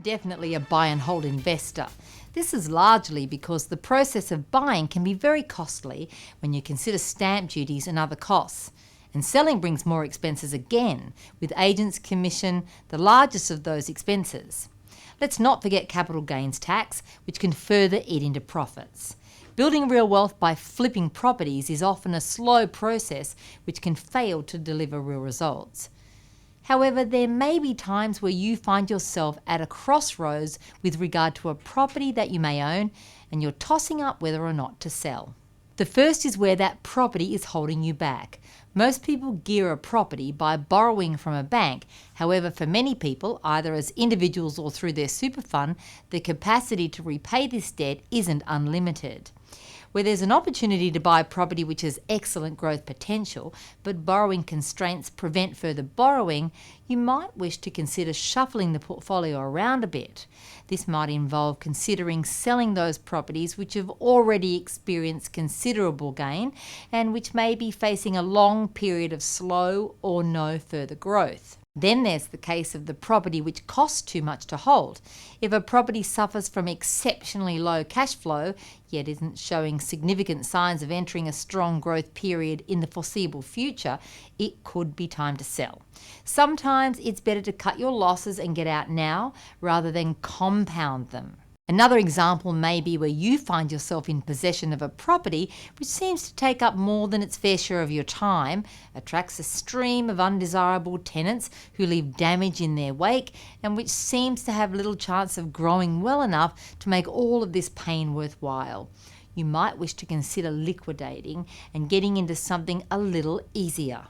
definitely a buy and hold investor. This is largely because the process of buying can be very costly when you consider stamp duties and other costs. And selling brings more expenses again, with agents' commission the largest of those expenses. Let's not forget capital gains tax, which can further eat into profits. Building real wealth by flipping properties is often a slow process which can fail to deliver real results. However, there may be times where you find yourself at a crossroads with regard to a property that you may own and you're tossing up whether or not to sell. The first is where that property is holding you back. Most people gear a property by borrowing from a bank. However, for many people, either as individuals or through their super fund, the capacity to repay this debt isn't unlimited. Where there's an opportunity to buy property which has excellent growth potential, but borrowing constraints prevent further borrowing, you might wish to consider shuffling the portfolio around a bit. This might involve considering selling those properties which have already experienced considerable gain and which may be facing a long period of slow or no further growth. Then there's the case of the property which costs too much to hold. If a property suffers from exceptionally low cash flow, yet isn't showing significant signs of entering a strong growth period in the foreseeable future, it could be time to sell. Sometimes it's better to cut your losses and get out now rather than compound them. Another example may be where you find yourself in possession of a property which seems to take up more than its fair share of your time, attracts a stream of undesirable tenants who leave damage in their wake, and which seems to have little chance of growing well enough to make all of this pain worthwhile. You might wish to consider liquidating and getting into something a little easier.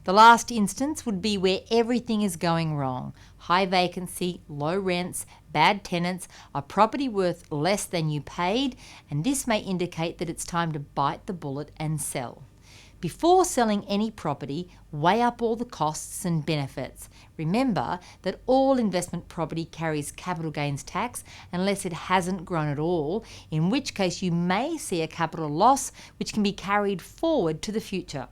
The last instance would be where everything is going wrong. High vacancy, low rents, bad tenants, a property worth less than you paid, and this may indicate that it's time to bite the bullet and sell. Before selling any property, weigh up all the costs and benefits. Remember that all investment property carries capital gains tax unless it hasn't grown at all, in which case you may see a capital loss which can be carried forward to the future.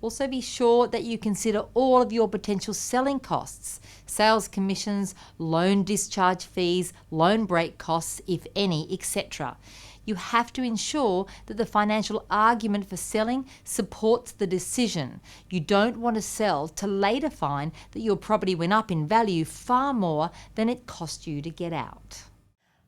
Also be sure that you consider all of your potential selling costs, sales commissions, loan discharge fees, loan break costs, if any, etc. You have to ensure that the financial argument for selling supports the decision. You don't want to sell to later find that your property went up in value far more than it cost you to get out.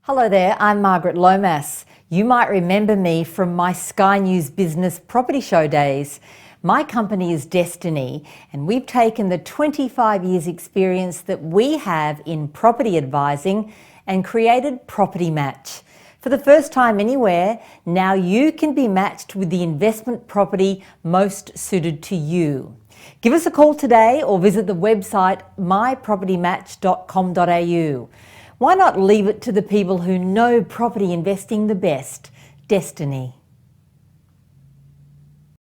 Hello there, I'm Margaret Lomas. You might remember me from my Sky News Business Property Show days. My company is Destiny, and we've taken the 25 years experience that we have in property advising and created Property Match. For the first time anywhere, now you can be matched with the investment property most suited to you. Give us a call today or visit the website mypropertymatch.com.au. Why not leave it to the people who know property investing the best? Destiny.